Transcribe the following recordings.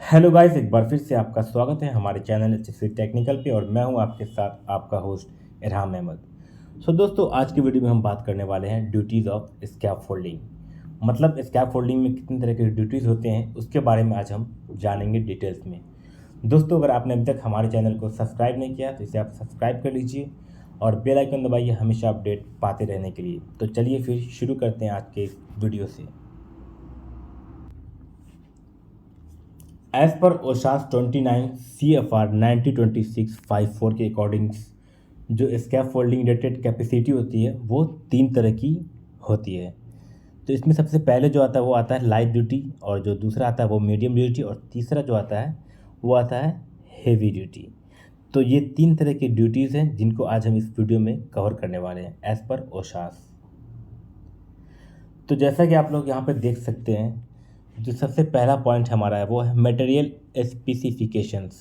Hello guys, एक बार फिर से आपका स्वागत है हमारे चैनल एचएससी टेक्निकल पे। और मैं हूं आपके साथ आपका होस्ट इरहाम अहमद। सो दोस्तों, आज की वीडियो में हम बात करने वाले हैं ड्यूटीज़ ऑफ स्कैप फोल्डिंग। मतलब स्कैप फोल्डिंग में कितने तरह के ड्यूटीज़ होते हैं उसके बारे में आज हम जानेंगे डिटेल्स में। दोस्तों, अगर आपने अभी तक हमारे चैनल को सब्सक्राइब नहीं किया तो इसे आप सब्सक्राइब कर लीजिए और बेल आइकन दबाइए हमेशा अपडेट पाते रहने के लिए। तो चलिए फिर शुरू करते हैं आज के इस वीडियो से। एज पर ओशास 29 CFR 1926-54 के अकॉर्डिंग जो स्कैप फोल्डिंग रेटेड कैपेसिटी होती है वो 3 तरह की होती है। तो इसमें सबसे पहले जो आता है वो आता है लाइट ड्यूटी, और जो दूसरा आता है वो मीडियम ड्यूटी, और तीसरा जो आता है वो आता है हेवी ड्यूटी। तो ये 3 तरह की ड्यूटीज़ हैं जिनको आज हम इस वीडियो में कवर करने वाले हैं एज पर ओशास। तो जैसा कि आप लोग यहाँ पे देख सकते हैं, जो सबसे पहला पॉइंट हमारा है वो है मटेरियल स्पेसिफिकेशंस।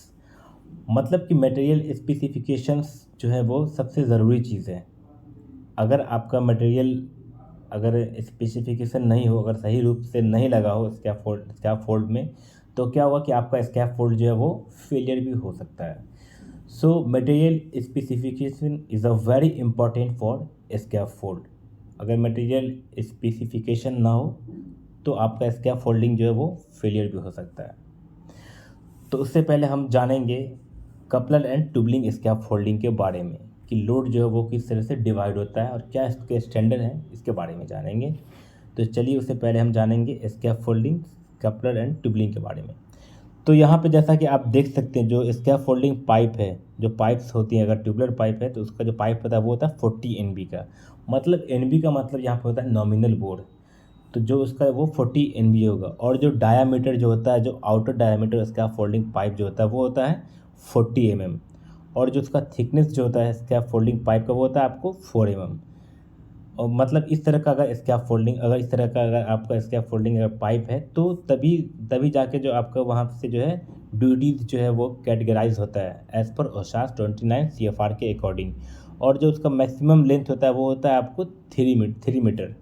मतलब कि मटेरियल स्पेसिफिकेशंस जो है वो सबसे ज़रूरी चीज़ है। अगर आपका मटेरियल अगर स्पेसिफिकेशन नहीं हो, अगर सही रूप से नहीं लगा हो स्कैप फोल्ड में, तो क्या होगा कि आपका स्कैप फोल्ड जो है वो फेलियर भी हो सकता है। So material specification is a very important for scaffold. अगर मटेरियल स्पेसिफिकेशन ना हो तो आपका स्कैप फोल्डिंग जो है वो फेलियर भी हो सकता है। तो उससे पहले हम जानेंगे कपलर एंड ट्यूबलिंग स्कैप फोल्डिंग के बारे में कि लोड जो है वो किस तरह से डिवाइड होता है और क्या इसके स्टैंडर्ड हैं, इसके बारे में जानेंगे। तो चलिए उससे पहले हम जानेंगे स्कैप फोल्डिंग, कपलर एंड ट्यूबलिंग के बारे में। तो यहाँ पे जैसा कि आप देख सकते हैं, जो स्कैप फोल्डिंग पाइप है, जो पाइप्स होती हैं, अगर ट्यूबलर पाइप है तो उसका जो पाइप होता है वो होता है 40 NB का। मतलब NB का मतलब यहाँ पे होता है नॉमिनल बोर। तो जो उसका वो 40 NB होगा, और जो डायामीटर जो होता है, जो आउटर डायामीटर स्कैप फोल्डिंग पाइप जो होता है वो होता है 40 mm। और जो उसका थिकनेस जो होता है स्कैप फोल्डिंग पाइप का वो होता है आपको 4 mm। और मतलब इस तरह का अगर स्कैप फोल्डिंग, अगर इस तरह का अगर आपका स्कैप फोल्डिंग अगर पाइप है तो तभी तभी जाके जो आपका वहाँ से जो है ड्यूटीज जो है वो कैटेगराइज होता है एज़ पर ओशास 29 CFR के अकॉर्डिंग। और जो उसका मैक्सिमम लेंथ होता है वो होता है आपको 3 मीटर।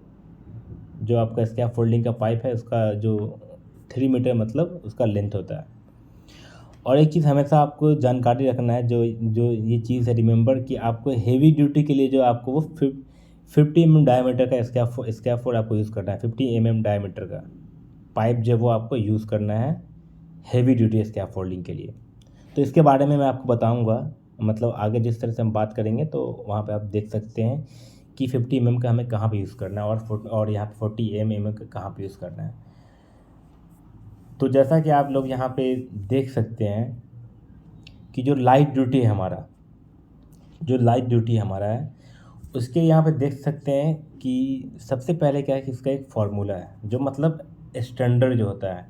जो आपका स्कैप फोल्डिंग का पाइप है उसका जो 3 मीटर मतलब उसका लेंथ होता है। और एक चीज़ हमेशा आपको जानकारी रखना है, जो जो ये चीज़ है रिमेंबर, कि आपको हेवी ड्यूटी के लिए जो आपको वो 50 mm डायमीटर का स्कैप फोल्ड आपको यूज़ करना है। 50 mm डायमीटर का पाइप जो वो आपको यूज़ करना है हेवी ड्यूटी स्कैप फोल्डिंग के लिए। तो इसके बारे में मैं आपको बताऊंगा, मतलब आगे जिस तरह से हम बात करेंगे तो वहाँ पे आप देख सकते हैं कि 50 mm का हमें कहाँ पे यूज़ करना है और यहाँ पे 40 mm का कहाँ पे यूज़ करना है। तो जैसा कि आप लोग यहाँ पे देख सकते हैं कि जो लाइट ड्यूटी है हमारा, जो लाइट ड्यूटी हमारा है उसके यहाँ पे देख सकते हैं कि सबसे पहले क्या है कि इसका एक फार्मूला है, जो मतलब स्टैंडर्ड जो होता है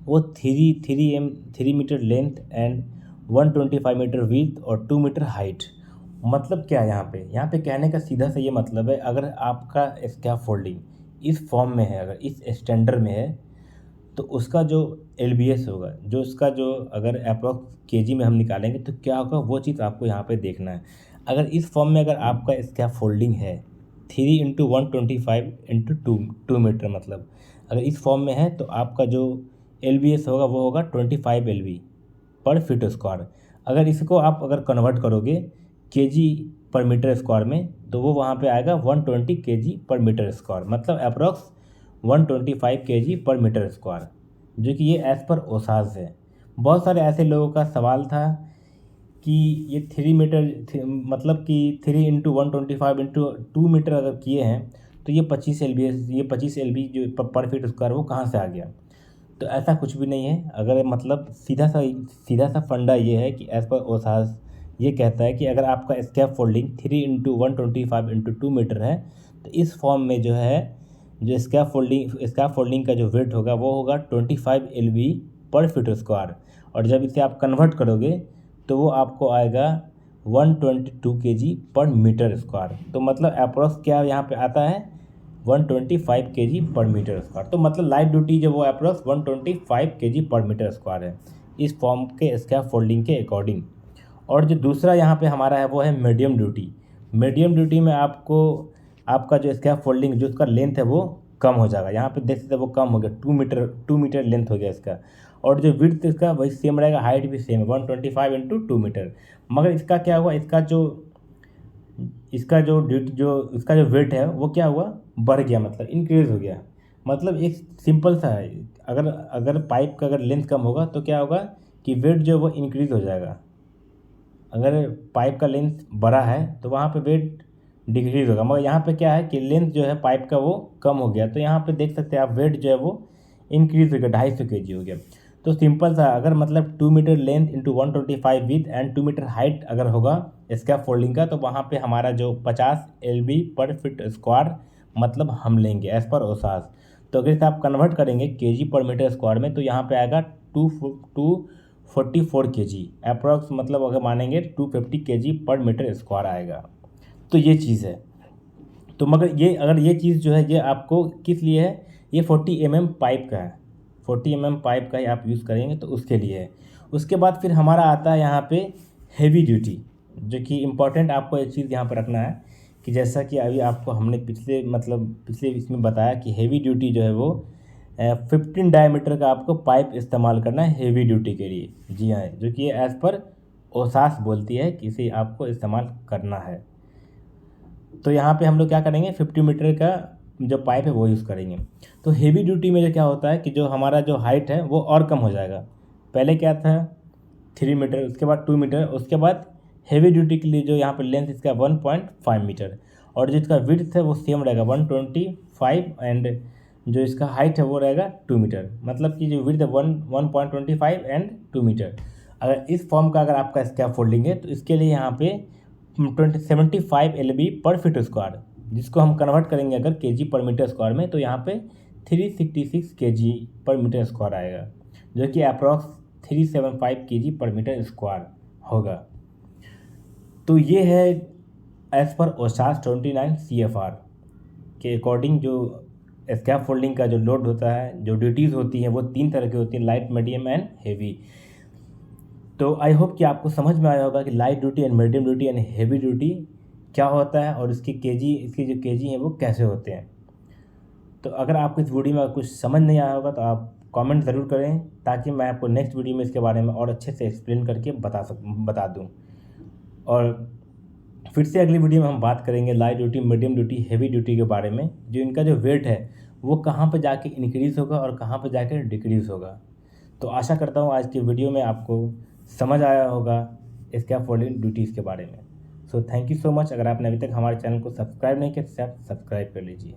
वो 3 meter length and 125 meter width और 2 मीटर हाइट। मतलब क्या है यहाँ पे कहने का सीधा सा ये मतलब है, अगर आपका स्कैप फोल्डिंग इस फॉर्म में है, अगर इस स्टैंडर्ड में है, तो उसका जो LBS होगा, जो उसका जो अगर अप्रॉक्स केजी में हम निकालेंगे तो क्या होगा वो चीज़ आपको यहाँ पे देखना है। अगर इस फॉर्म में अगर आपका स्कैप फोल्डिंग है 3 × 125 × 2 मतलब अगर इस फॉर्म में है तो आपका जो LBS होगा वो होगा 25 LB पर फीट स्क्वायर। अगर इसको आप अगर कन्वर्ट करोगे केजी पर मीटर स्क्वायर में तो वो वहाँ पे आएगा 120 केजी पर मीटर स्क्वायर, मतलब अप्रॉक्स 125 केजी पर मीटर स्क्वायर, जो कि ये एज़ पर ओसाज है। बहुत सारे ऐसे लोगों का सवाल था कि ये 3 मीटर मतलब कि 3 × 125 × 2 मीटर अगर किए हैं तो ये 25 LB जो पर फीट स्क्वायर वो कहाँ से आ गया। तो ऐसा कुछ भी नहीं है। अगर मतलब सीधा सा फंडा ये है कि एज़ पर ओसास ये कहता है कि अगर आपका स्कैप फोल्डिंग 3 × 125 × 2 मीटर है तो इस फॉर्म में जो है जो स्कैप फोल्डिंग का जो वेट होगा वो होगा 25 LB पर फीट स्क्वायर। और जब इसे आप कन्वर्ट करोगे तो वो आपको आएगा 122 केजी पर मीटर स्क्वायर। तो मतलब अप्रॉक्स क्या यहाँ पे आता है 125 केजी पर मीटर स्क्वायर। तो मतलब लाइट ड्यूटी जो वो अप्रॉक्स 125 केजी पर मीटर स्क्वायर है इस फॉर्म के स्कैप फोल्डिंग के अकॉर्डिंग। और जो दूसरा यहाँ पे हमारा है वो है मीडियम ड्यूटी। मीडियम ड्यूटी में आपको आपका जो स्कैप फोल्डिंग जो उसका लेंथ है वो कम हो जाएगा। यहाँ पे देख सकते हैं वो कम हो गया, 2 मीटर लेंथ हो गया इसका। और जो विड्थ इसका वही सेम रहेगा, हाइट भी सेम है 125 इंटू 2 मीटर। मगर इसका क्या हुआ, इसका जो वेट है वो क्या हुआ, बढ़ गया, मतलब इंक्रीज हो गया। मतलब एक सिंपल सा है, अगर पाइप का अगर लेंथ कम होगा तो क्या होगा कि वेट जो है वो इंक्रीज हो जाएगा। अगर पाइप का लेंथ बड़ा है तो वहाँ पे वेट डिक्रीज होगा। मगर यहाँ पे क्या है कि लेंथ जो है पाइप का वो कम हो गया, तो यहाँ पे देख सकते हैं आप वेट जो है वो इंक्रीज हो गया, 250 kg हो गया। तो सिंपल सा, अगर मतलब 2 meter length into 125 width and 2 meter height अगर होगा स्कैफ फोल्डिंग का, तो वहाँ पे हमारा जो 50 LB पर फीट स्क्वायर मतलब हम लेंगे एज पर ओसास। तो अगर इसे आप कन्वर्ट करेंगे kg पर मीटर स्क्वायर में, तो यहाँ पे आएगा 244 kg अप्रॉक्स, मतलब अगर मानेंगे 250 kg पर मीटर स्क्वायर आएगा। तो ये चीज़ है। तो मगर ये चीज़ जो है ये आपको किस लिए है, ये 40 mm पाइप का है, 40 mm पाइप का ही आप यूज़ करेंगे तो उसके लिए है। उसके बाद फिर हमारा आता है यहाँ पे हैवी ड्यूटी, जो कि इम्पॉर्टेंट आपको एक चीज़ यहाँ पर रखना है कि जैसा कि अभी आपको हमने पिछले इसमें बताया कि हैवी ड्यूटी जो है वो 15 डायमीटर का आपको पाइप इस्तेमाल करना है हैवी ड्यूटी के लिए। जी हाँ, जो कि एज़ पर ओसास बोलती है कि इसे आपको इस्तेमाल करना है। तो यहाँ पे हम लोग क्या करेंगे, 50 मीटर का जो पाइप है वो यूज़ करेंगे। तो हेवी ड्यूटी में जो क्या होता है कि जो हमारा जो हाइट है वो और कम हो जाएगा। पहले क्या था 3 मीटर, उसके बाद 2 मीटर, उसके बाद हेवी ड्यूटी के लिए जो यहाँ पर लेंथ इसका 1.5 मीटर, और जो इसका विड्थ है वो सेम रहेगा 125, एंड जो इसका हाइट है वो रहेगा 2 मीटर। मतलब कि जो विड्थ है 1.25 एंड 2 मीटर। अगर इस फॉर्म का अगर आपका स्कैफोल्डिंग है तो इसके लिए यहाँ पे 75 LB पर फीट स्क्वायर, जिसको हम कन्वर्ट करेंगे अगर kg पर मीटर स्क्वायर में, तो यहाँ पे 366 kg पर मीटर स्क्वायर आएगा, जो कि अप्रॉक्स 375 kg पर मीटर स्क्वायर होगा। तो ये है एज पर ओसास 29 CFR के अकॉर्डिंग जो स्कैफ फोल्डिंग का जो लोड होता है, जो ड्यूटीज़ होती हैं वो 3 तरह की होती हैं, लाइट, मीडियम एंड हेवी। तो आई होप कि आपको समझ में आया होगा कि light duty and medium duty and heavy duty क्या होता है और इसके जो केजी हैं वो कैसे होते हैं। तो अगर आपको इस वीडियो में कुछ समझ नहीं आया होगा तो आप कमेंट ज़रूर करें, ताकि मैं आपको नेक्स्ट वीडियो में इसके बारे में और अच्छे से एक्सप्लेन करके बता दूँ। और फिर से अगली वीडियो में हम बात करेंगे light duty, medium duty, heavy duty के बारे में, जो इनका जो वेट है वो कहाँ पर जाके इंक्रीज़ होगा और कहाँ पर जाकर डिक्रीज़ होगा। तो आशा करता हूँ आज की वीडियो में आपको समझ आया होगा स्कैफोल्डिंग ड्यूटीज़ के बारे में। So thank you so much. अगर आपने अभी तक हमारे चैनल को सब्सक्राइब नहीं किया तो आप सब्सक्राइब कर लीजिए।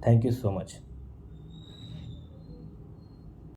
Thank you so much.